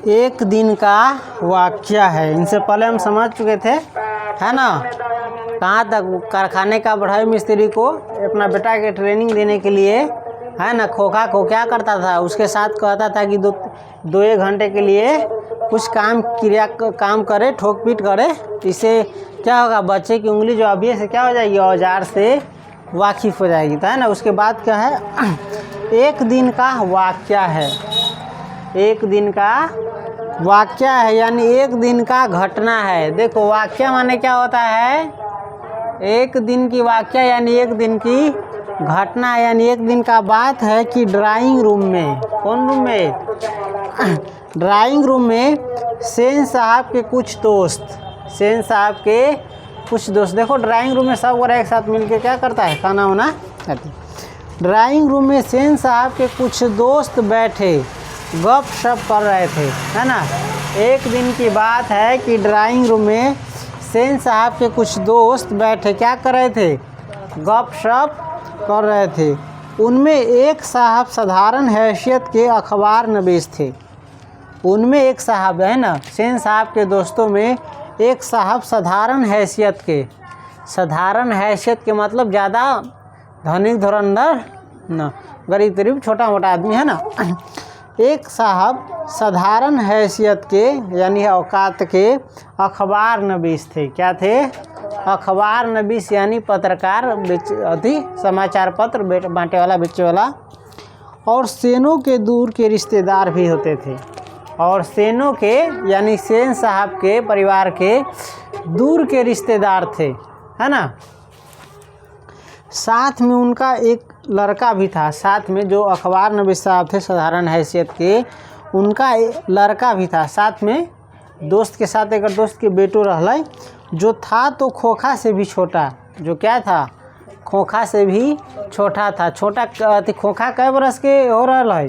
एक दिन का वाक्य है। इनसे पहले हम समझ चुके थे, है ना, कहाँ तक कारखाने का बढ़ई मिस्त्री को अपना बेटा के ट्रेनिंग देने के लिए, है ना, खोखा को क्या करता था, उसके साथ कहता था कि दो एक घंटे के लिए कुछ काम करे, ठोक पीट करे। इससे क्या होगा, बच्चे की उंगली जो अभी से क्या हो जाएगी, औजार से वाकिफ हो जाएगी। तो है ना, उसके बाद क्या है, एक दिन का वाक्य है। एक दिन का वाक्य है यानी एक दिन का घटना है। देखो वाक्य माने क्या होता है, एक दिन की वाक्य यानी एक दिन की घटना, यानी एक दिन का बात है कि ड्राइंग रूम में, कौन रूम में, ड्राइंग रूम में सेन साहब के कुछ दोस्त, सेन साहब के कुछ दोस्त, देखो ड्राइंग रूम में सब एक साथ मिलके क्या करता है, खाना वाना खाते। ड्राइंग रूम में सेन साहब के कुछ दोस्त बैठे गप शप कर रहे थे, है ना। एक दिन की बात है कि ड्राइंग रूम में सेन साहब के कुछ दोस्त बैठे क्या कर रहे थे, गप शप कर रहे थे। उनमें एक साहब साधारण हैसियत के अखबार नवीस थे। उनमें एक साहब, है ना, सेन साहब के दोस्तों में एक साहब साधारण हैसियत के, साधारण हैसियत के मतलब ज़्यादा धनिक धुरंधर न, गरीब गरीब छोटा मोटा आदमी, है ना। एक साहब साधारण हैसियत के यानी औकात के अखबार नवीस थे। क्या थे, अखबार नवीस यानी पत्रकार, समाचार पत्र बांटे वाला, बेचने वाला। और सेनों के दूर के रिश्तेदार भी होते थे। और सेनों के यानी सेन साहब के परिवार के दूर के रिश्तेदार थे, है ना। साथ में उनका एक लड़का भी था, साथ में जो अखबार नवीस साहब थे साधारण हैसियत के, उनका एक लड़का भी था साथ में, दोस्त के साथ एक दोस्त के बेटो रहलै, जो था तो खोखा से भी छोटा। जो क्या था, खोखा से भी छोटा था। छोटा खोखा कै बरस के हो रहा है,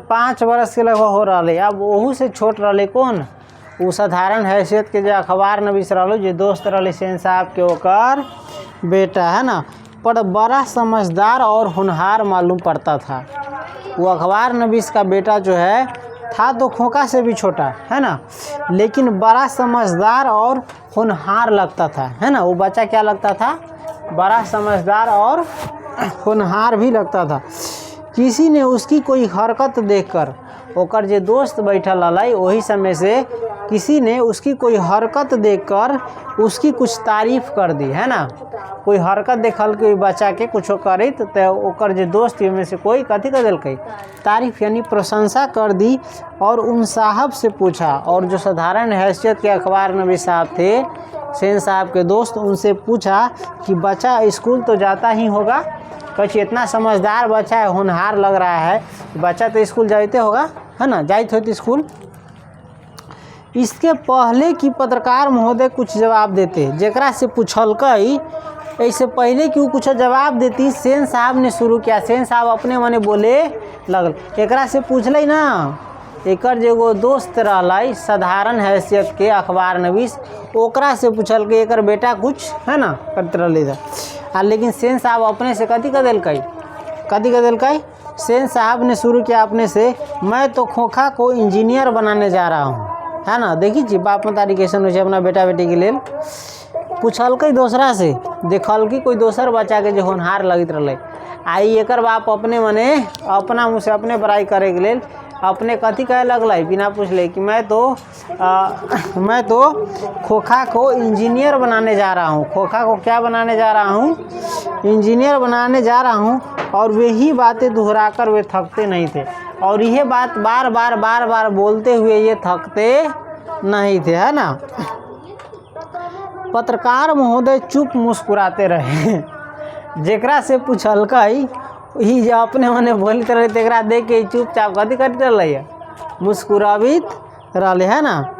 5 बरस के लगभग हो रहा है। अब वहू से छोट रहे कौन, वो साधारण हैसियत के जो अखबार नवीस रहा, जो दोस्त रहे सेन साहब के, ओकर बेटा, है ना। पर बड़ा समझदार और होनहार मालूम पड़ता था। वो अखबार नवीस का बेटा जो है था तो खोखा से भी छोटा, है ना, लेकिन बड़ा समझदार और होनहार लगता था, है ना। वो बच्चा क्या लगता था, बड़ा समझदार और होनहार भी लगता था। किसी ने उसकी कोई हरकत देखकर, ओकर जे दोस्त बैठल रहा वही समय से किसी ने उसकी कोई हरकत देखकर उसकी कुछ तारीफ कर दी, है ना। कोई हरकत देखल कि बच्चा के कुछ करी तो ओकर जे दोस्त में से कोई कथी कर दिल, तारीफ यानी प्रशंसा कर दी। और उन साहब से पूछा, और जो साधारण हैसियत के अखबार नवीस साहब थे, सेन साहब के दोस्त, उनसे पूछा कि बच्चा स्कूल तो जाता ही होगा, कुछ इतना समझदार बच्चा है, होनहार लग रहा है, बच्चा तो स्कूल जाते होगा, है ना, जाते होते स्कूल। इसके पहले कि पत्रकार महोदय कुछ जवाब देते, जेकरा से पूछलकई ऐसे पहले कि वो कुछ जवाब देती, सेन साहब ने शुरू किया। सेन साहब अपने मने बोले लगल, एकरा से पूछले ना, एकर जो एगो दोस्त रहलै साधारण हैसियत के अखबार नवीस, ओकरा से पूछल कि एकर बेटा कुछ, है ना, करते रहले था। लेकिन सेन साहब अपने से कथी कर दिलकई, सेन साहब ने शुरू किया अपने से, मैं तो खोखा को इंजीनियर बनाने जा रहा हूँ, है ना। देखी जी बाप मतारी कैसन हो अपना बेटा बेटी के लिए पूछलकै दोसरा से, देखलकै कोई दोसर बच्चा के जो होनहार लगित रहे। आई एकर बाप अपने मने अपना मुँह से अपने बड़ाई करे के लिए अपने कथी कहे लगल बिना पूछले कि मैं तो खोखा को इंजीनियर बनाने जा रहा हूँ। खोखा को क्या बनाने जा रहा हूँ, इंजीनियर बनाने जा रहा हूँ। और वही बातें दोहराकर वे थकते नहीं थे, और यह बात बार बार बोलते हुए ये थकते नहीं थे, है ना। पत्रकार महोदय चुप मुस्कुराते रहे। जेकरा से पूछलकई ही जो अपने मने बोलते रहे, तेकरा देख के चुपचाप कथी करते रहे, मुस्कुरावित रहे, है ना।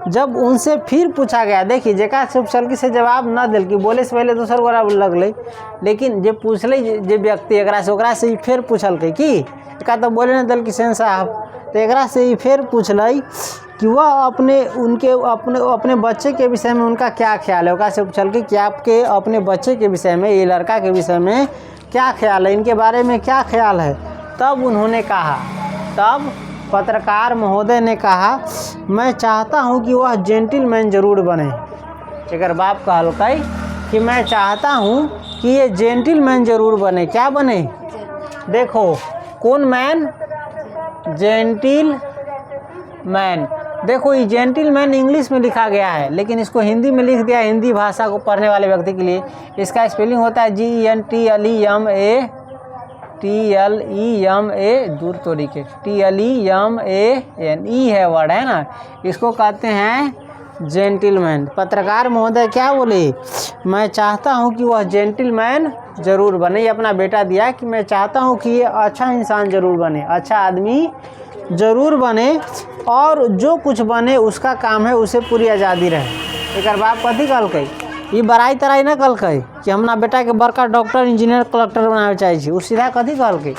जब उनसे फिर पूछा गया, देखिए जेकरा से पूछलकी से जवाब न दिल कि बोले से पहले दूसर गोरा लगल, लेकिन जे पूछले जे व्यक्ति एकरा से, ओकरा से फिर पूछलकै कि एक तो बोले न दिल कि सेन साहब, तो एकरा से फिर पूछल कि वह अपने बच्चे के विषय में उनका क्या ख्याल है। ओकरा से पूछल कि आपके अपने बच्चे के विषय में, ये लड़का के विषय में क्या ख्याल है, इनके बारे में क्या ख्याल है। तब उन्होंने कहा, तब पत्रकार महोदय ने कहा, मैं चाहता हूं कि वह जेंटलमैन जरूर बने। एकर बाप कहलकै कि मैं चाहता हूं कि ये जेंटलमैन जरूर बने। क्या बने? देखो, कौन मैन? जेंटलमैन। देखो, ये जेंटलमैन इंग्लिश में लिखा गया है, लेकिन इसको हिंदी में लिख दिया, हिंदी भाषा को पढ़ने वाले व्यक्ति के लिए। इसका स्पेलिंग होता है GENTLEMA, दूर तोड़ी के TLEMAN, ई है वर्ड, है ना। इसको कहते हैं जेंटलमैन। पत्रकार महोदय क्या बोले? मैं चाहता हूं कि वह जेंटलमैन जरूर बने। ये अपना बेटा दिया कि मैं चाहता हूं कि ये अच्छा इंसान जरूर बने, अच्छा आदमी जरूर बने, और जो कुछ बने उसका काम है उसे पूरी आज़ादी रहे। एक बाप कथी कहलकै? ये बड़ाई तराई ना कहलकै कि हमरा बेटा के बड़का डॉक्टर, इंजीनियर, कलेक्टर बनावे चाहे छी। उ सीधा कथी कहलकै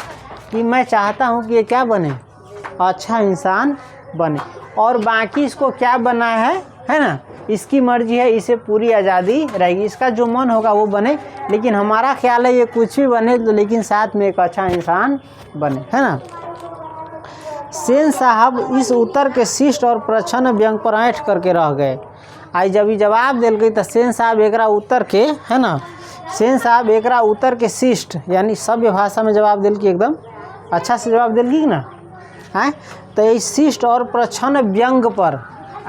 कि मैं चाहता हूँ कि ये क्या बने? अच्छा इंसान बने। और बाकी इसको क्या बनना है ना, इसकी मर्जी है, इसे पूरी आज़ादी रहेगी, इसका जो मन होगा वो बने, लेकिन हमारा ख्याल है ये कुछ भी बने तो लेकिन साथ में एक अच्छा इंसान बने, है ना। सेन साहब इस उत्तर के शिष्ट और प्रच्छन्न व्यंग पर ऐंठ करके रह गए। आई जब ये जवाब दिल गई तो सेन साहब एकरा उत्तर के, है ना, सेन साहब एकरा उत्तर के शिष्ट यानी सभ्य भाषा में जवाब दिल की, एकदम अच्छा से जवाब दिल की ना, हैं। तो इस शिष्ट और प्रच्छन्न व्यंग पर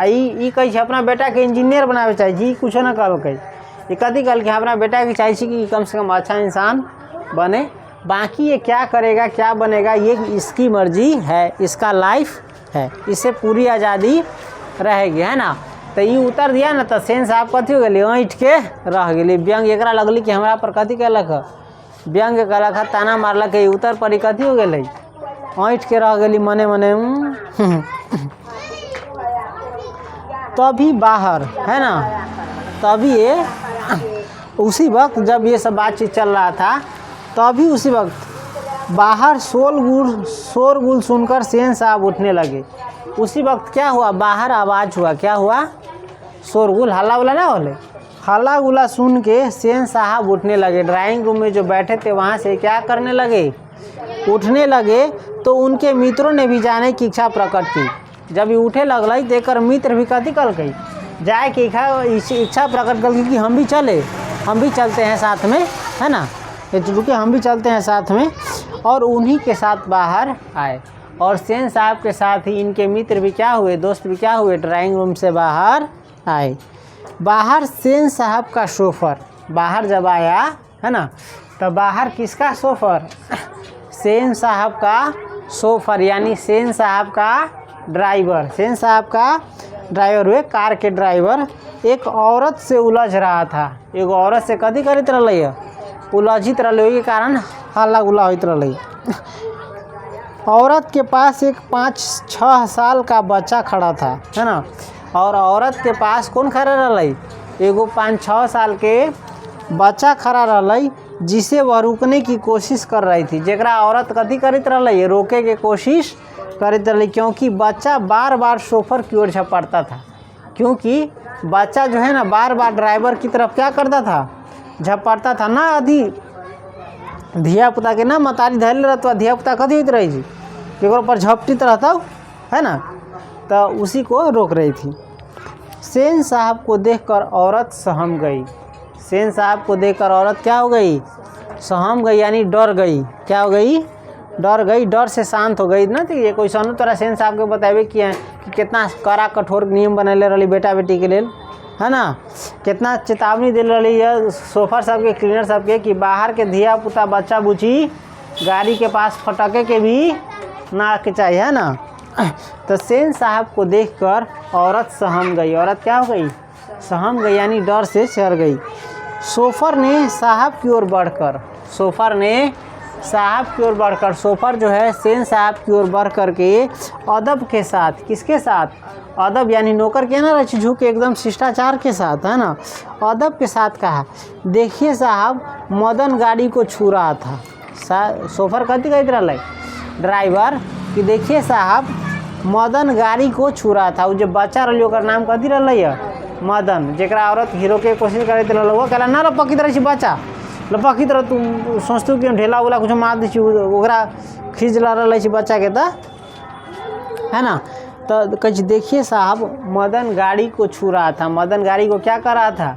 ई कही अपना बेटा के इंजीनियर बनावे चाहे जी, कुछ ना कहलकै। ये कथी कहल कि अपना बेटा के चाहे कि कम से कम अच्छा इंसान बने, बाकी ये क्या करेगा क्या बनेगा ये इसकी मर्जी है, इसका लाइफ है, इसे पूरी आज़ादी रहेगी, है ना। तो ये उत्तर दिया ना, तो सेन साहब कथी हो गए? ऐंठ के रह गए। व्यंग एकरा लगली कि हमरा पर कथी कहलक? व्यंग कहलक है, ताना मारलक है। उत्तर पर कथी हो गए? ऐंठ के रह गई मने मने। तभी बाहर, है ना, तभी ये उसी वक्त जब ये सब बातचीत चल रहा था, तभी उसी वक्त बाहर शोरगुल सुनकर सेन साहब उठने लगे। उसी वक्त क्या हुआ? बाहर आवाज़ हुआ। क्या हुआ? शोरगुल, हल्ला उल्ला ना होले। हल्ला गुल्ला सुन के सेन साहब उठने लगे। ड्राइंग रूम में जो बैठे थे वहाँ से क्या करने लगे? उठने लगे। तो उनके मित्रों ने भी जाने की इच्छा प्रकट की। जब ये उठे लगल देकर मित्र भी कथी कहलकै? जाए की इच्छा प्रकट कर कि हम भी चले, हम भी चलते हैं साथ में, है ना, रुके हम भी चलते हैं साथ में। और उन्हीं के साथ बाहर आए और सेन साहब के साथ ही इनके मित्र भी क्या हुए? दोस्त भी क्या हुए? ड्राइंग रूम से बाहर आए। बाहर सेन साहब का शोफर बाहर जब आया, है ना, तो बाहर किसका शोफर? सेन साहब का शोफर यानी सेन साहब का ड्राइवर। सेन साहब का ड्राइवर हुए, कार के ड्राइवर एक औरत से उलझ रहा था। एगो औरत से कथी करत रही? उलझित रही, के कारण हल्ला गुल्ला होत रही। औरत के पास एक 5-6 साल का बच्चा खड़ा था, है ना, और औरत के पास कौन खड़ा रही? एगो 5-6 साल के बच्चा खड़ा रही, जिसे वह रुकने की कोशिश कर रही थी। जरा औरत कथी करत रही? रोके के कोशिश करत रही, क्योंकि बच्चा बार बार शोफर की ओर झपटता था। क्योंकि बच्चा जो है ना बार बार ड्राइवर की तरफ क्या करता था? झपटता था ना। आधी धिया पुता के ना मतारी धैल रहता, धिया पुता कथी होती रही थी कि पर झपटित रहता, है ना, तो उसी को रोक रही थी। सेन साहब को देखकर औरत सहम गई। सेन साहब को देखकर औरत क्या हो गई? सहम गई यानी डर गई। क्या हो गई? डर गई, डर से शांत हो गई ना। तो ये कोई सन तोरा सेन साहब के बतावे कि कितना कड़ा कठोर नियम बनैले रही बेटा बेटी के लिए, है ना, कितना चेतावनी दिल रही है सोफर साहब के, क्लीनर साहब के, कि बाहर के धिया पुता बच्चा बुची गाड़ी के पास फटके के भी ना के चाहिए, है ना। तो सेन साहब को देखकर औरत सहम गई। औरत क्या हो गई? सहम गई यानी डर से शर गई। सोफर ने साहब की ओर बढ़कर, सोफर ने साहब की ओर बढ़कर, सोफर जो है सेन साहब की ओर बढ़ करके अदब के साथ, किसके साथ? अदब यानी नौकर के ना रच झुक एकदम शिष्टाचार के साथ, है ना, अदब के साथ कहा, देखिए साहब मदन गाड़ी को छू रहा था। सोफर कथी कहते रहा ड्राइवर कि देखिए साहब मदन गाड़ी को छू रहा था। वो जो बच्चा रही ओकर नाम कथी रहा? मदन। जरा औरत हीरो के कोशिश करते रहा वो कहला ना लपकित रही बच्चा, लपकित रह तू सोचतू कि ढेला उला कुछ मार दी ओकरा खींच रही बच्चा के, तो है ना। तो कुछ देखिए साहब, मदन गाड़ी को छू रहा था। मदन गाड़ी को क्या कर रहा था?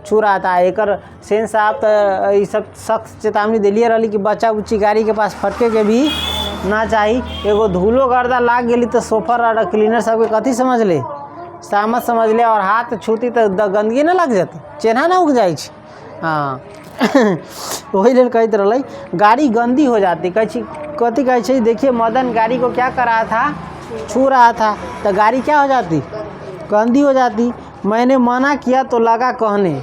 छू रहा था। एकर सेन साहब तो ये सब सख्त चेतावनी दिलिए रही कि बच्चा उच्ची गाड़ी के पास फटके के भी ना चाही। एगो धूलो गर्दा लाग गई तो सोफर और क्लीनर सबके कथी समझ ले? सामत समझ ले। और हाथ छूती तो गंदगी ना लग जाती, चेन्हा ना उग जाए। हाँ वही लेल कहते रही गाड़ी गंदी हो जाती। कथी कहे देखिए, मदन गाड़ी को क्या कर रहा था? छू रहा था। तो गाड़ी क्या हो जाती? गंदी हो जाती। मैंने मना किया तो लगा कहने,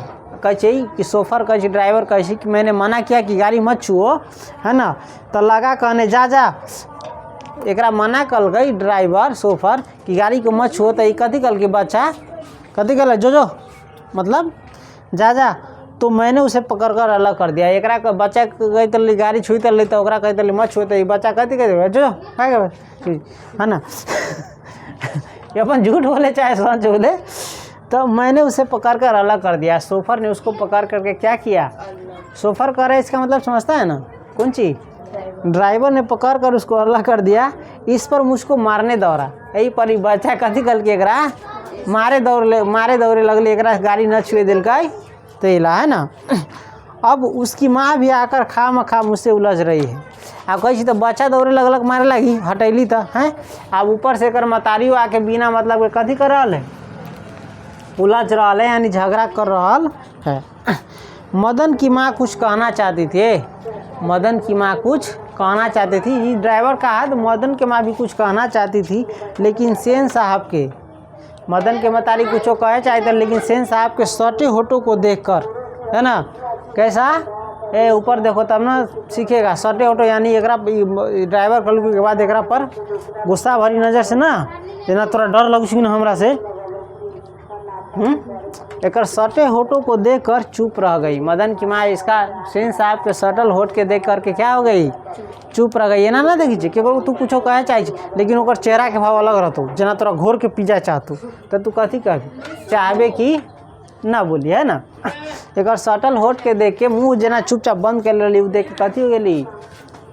कहे कि सोफर कहे ड्राइवर कहे कि मैंने मना किया कि गाड़ी मत छुओ, है ना। तो लगा कहने जा जा। एकरा मना कल गई ड्राइवर सोफर कि गाड़ी को मत छुओ। तो ये कथी कल के बच्चा कथी कल जो मतलब जा जा। तो मैंने उसे पकड़ कर अलग कर दिया। एकरा का बच्चा गई तो गाड़ी छुई तो तो ओकरा कहते मत छुए। तो ये बच्चा कथी कह जो है ना ये अपन झूठ बोले चाहे सच बोले। तो मैंने उसे पकड़ कर अलग कर दिया। सोफर ने उसको पकड़ करके क्या किया? सोफर करे इसका मतलब समझता है ना? कौन चीज़? ड्राइवर ने पकड़ कर उसको अलग कर दिया। इस पर मुझको मारने दौड़ा। यही पर बच्चा कथी कल के एकरा मारे दौड़े लगले। एकरा गाड़ी न छुए दिल का तेला, है ना। अब उसकी माँ भी आकर खा मुझसे उलझ रही है। अब कही तो बच्चा दौड़े लगलक मारे लगी, हटैली तो हैं। अब ऊपर से कर मतारियो आके बिना मतलब के कथी कर रहा है? उलझ रहा है, यानी झगड़ा कर रहा है। मदन की माँ कुछ कहना चाहती थी। मदन की माँ कुछ कहना चाहती थी। ये ड्राइवर कहा तो मदन के माँ भी कुछ कहना चाहती थी, लेकिन सेन साहब के मदन के मतारी कुछ कहे चाहते, लेकिन सेन साहब के सटे होठों को देखकर, है ना, कैसा ए ऊपर देखो तब ना सीखेगा। सटे होठो यानी एकरा ड्राइवर कल के बाद एकरा पर गुस्सा भरी नज़र से ना जना तोरा डर लग ना हमरा से। एकर सटे होठों को देखकर चुप रह गई। मदन की माँ इसका सेन साहब के सटल होठ के देख करके क्या हो गई? चुप रह गई। ना देखी कि तू कुछ कहे चाहे, लेकिन ओकर चेहरा के भाव अलग रहतो। जना तोरा घोर के पीजा चाहतू तो तू कथी कहबी? चाहबे कि ना बोली, है ना। एक सटल होठ के देख के मुँह जना चुपचाप बंद कर ली। देख के कथी हो गई?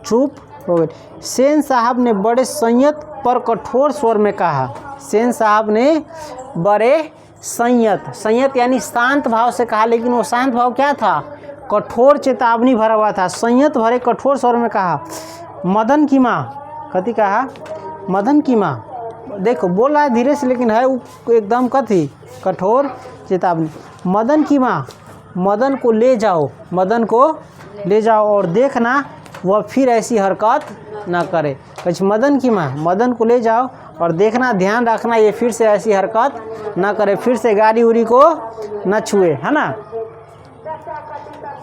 चुप हो गई। सेन साहब ने बड़े संयत पर कठोर स्वर में कहा। सेन साहब ने बड़े संयत यानी शांत भाव से कहा, लेकिन वो शांत भाव क्या था? कठोर चेतावनी भरा हुआ था। संयत भरे कठोर स्वर में कहा, मदन की माँ। कथी कहा? मदन की माँ। देखो बोल रहा है धीरे से, लेकिन है वो एकदम कथी? कठोर चेतावनी। मदन की माँ, मदन को ले जाओ, मदन को ले जाओ और देखना वह फिर ऐसी हरकत ना करे। मदन की माँ, मदन को ले जाओ और देखना, ध्यान रखना ये फिर से ऐसी हरकत ना करे, फिर से गाड़ी उड़ी को न छुए, है ना।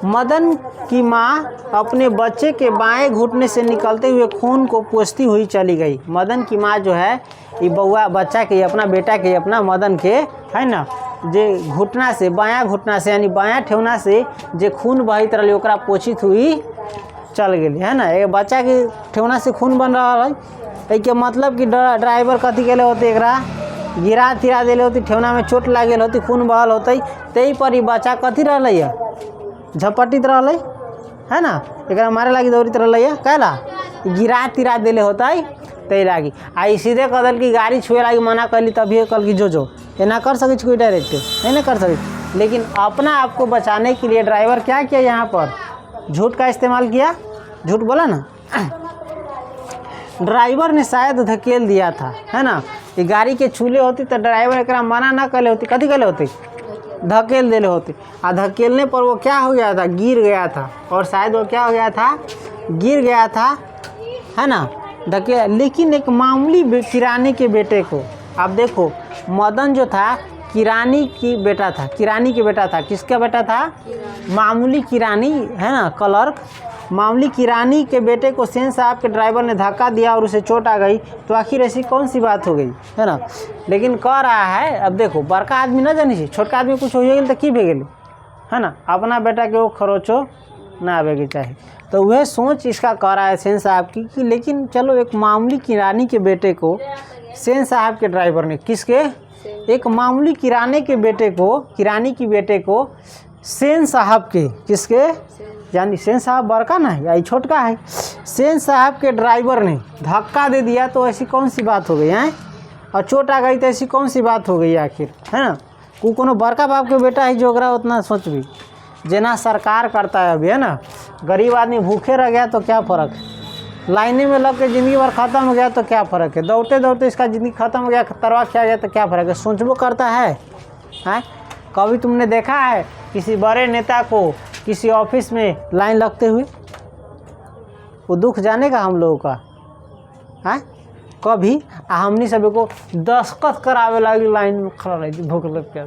मदन की माँ अपने बच्चे के बाएं घुटने से निकलते हुए खून को पोंछती हुई चली गई। मदन की माँ जो है ये बउआ बच्चा के अपना बेटा के अपना मदन के, है ना, जे घुटना से बायां घुटना से यानी बायां ठेवना से जे खून बहित रही ओकरा पोछित हुई चल गई, है ना। ये बच्चा के ठेवना से खून बन रहा है। के मतलब कि ड्राइवर कथी के होते एकरा गिरा तिरा दिले होती, ठेवना में चोट लागल होती, खून बहल होते, तई पर बच्चा कथी रही है? झपटित रही, है ना। एकरा मारे लगी दौड़ित रही है, कहला गिरा तिरा दिले होते तई लागी। आई सीधे कदल की गाड़ी छुए लागी मना कर ली, तभी कल की जो ये ना कर सके कोई डायरेक्ट नहीं कर सके। लेकिन अपना आपको बचाने के लिए ड्राइवर क्या किया? यहाँ पर झूठ का इस्तेमाल किया। झूठ बोला ना। ड्राइवर ने शायद धकेल दिया था, है ना। ये गाड़ी के छूले होती तो ड्राइवर एकरा मना ना करे होती, कथी करे होती? धकेल देले होती। आ धकेलने पर वो क्या हो गया था? गिर गया था। और शायद वो क्या हो गया था? गिर गया था, है ना। लेकिन एक मामूली किरानी के बेटे को, आप देखो मदन जो था किरानी की बेटा था, किरानी के बेटा था। किसका बेटा था? मामूली किरानी, है ना, क्लर्क। मामूली किरानी के बेटे को सेन साहब के ड्राइवर ने धक्का दिया और उसे चोट आ गई, तो आखिर ऐसी कौन सी बात हो गई, है ना। लेकिन कह रहा है, अब देखो बड़का आदमी ना जानी, छोटका आदमी कुछ हो गई तो की भे गई, है ना। अपना बेटा के वो खरोचो ना आवे के चाहे, तो वह सोच इसका कह रहा है सेन साहब की कि लेकिन चलो एक मामूली किरानी के बेटे को सेन साहब के ड्राइवर ने, किसके? एक मामूली किराने के बेटे को, किरानी की बेटे को सेन साहब के, किसके? यानी सेन साहब बड़का ना है या ये छोटका है। सेन साहब के ड्राइवर ने धक्का दे दिया तो ऐसी कौन सी बात हो गई है, और चोट आ गई तो ऐसी कौन सी बात हो गई आखिर, है ना। कोनो बड़का बाप के बेटा है जो उतना सोच भी जेना सरकार करता है अभी, है ना। गरीब आदमी भूखे रह गया तो क्या फ़र्क है, लाइने में लग के ज़िंदगी भर ख़त्म हो गया तो क्या फ़र्क है, दौड़ते दौड़ते इसका ज़िंदगी ख़त्म हो गया, तरवा किया गया तो क्या फ़र्क है। सोचबो करता है, हैं। कभी तुमने देखा है किसी बड़े नेता को किसी ऑफिस में लाइन लगते हुए? वो दुख जानेगा हम लोगों का, हैं। कभी हमनी सभी को दस्तखत करावे लगी लाइन में खड़ा रही थी, भूख लग के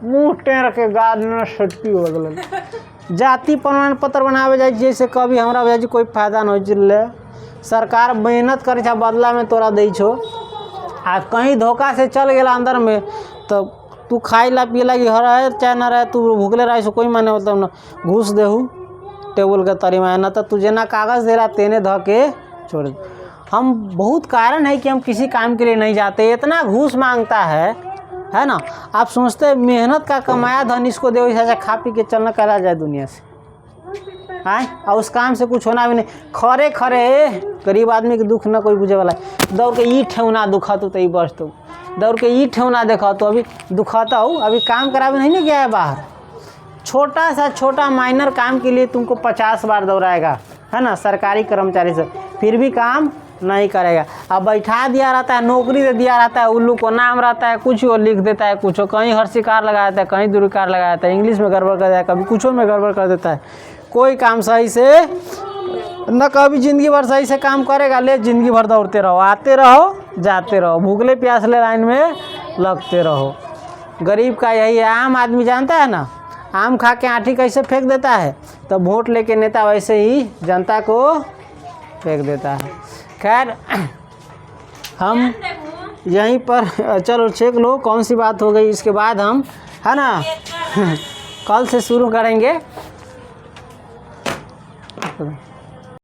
मुँह टेर के गाद में सटकी हो गल। जाति प्रमाण पत्र बनावे जाए जैसे कभी हमरा वजह कोई फायदा नहीं चिल्ले। सरकार मेहनत करे छा बदला में तोरा दै छो, आ कहीं धोखा से चल गया अंदर में तो तू खाई ला पिए लगी रहे चाहे ना रहे, तू भूखले रहे सो कोई माने मतलब ना घूस देहू टेबल के तरी में, ना तो तुझे ना कागज़ दे रहा तेने ध के छोड़ दे। हम बहुत कारण है कि हम किसी काम के लिए नहीं जाते, इतना घूस मांगता है ना। आप सोचते मेहनत का कमाया धन इसको दे, ऐसा खा पी के चलना करा जाए दुनिया से, आए और उस काम से कुछ होना भी नहीं। खरे खरे गरीब आदमी के दुख ना कोई बुझे वाला है। दौड़ के ई ठेवना दुखा तो ही बस, तो दौड़ के ई ठेवना देखा तो अभी दुखाता हूँ, अभी काम करावे नहीं ना गया है बाहर। छोटा सा छोटा माइनर काम के लिए तुमको 50 बार दौड़ाएगा, है ना, सरकारी कर्मचारी से, फिर भी काम नहीं करेगा। अब बैठा दिया रहता है, नौकरी दे दिया रहता है, उल्लू को नाम रहता है, कुछ वो लिख देता है, कुछ कहीं हर्षिकार लगा देता है, कहीं दुर्कार लगा देता है, इंग्लिश में गड़बड़ कर देता है, कभी कुछों में गड़बड़ कर देता है। कोई काम सही से न, कभी ज़िंदगी भर सही से काम करेगा। ले ज़िंदगी भर दौड़ते रहो, आते रहो जाते रहो, भूखले प्यासले लाइन में लगते रहो। गरीब का यही है। आम आदमी जानता है ना, आम खा के आँठी कैसे फेंक देता है, तो वोट लेके नेता वैसे ही जनता को फेंक देता है। खैर हम यहीं पर चलो चेक लो कौन सी बात हो गई, इसके बाद हम, है ना, कल से शुरू करेंगे।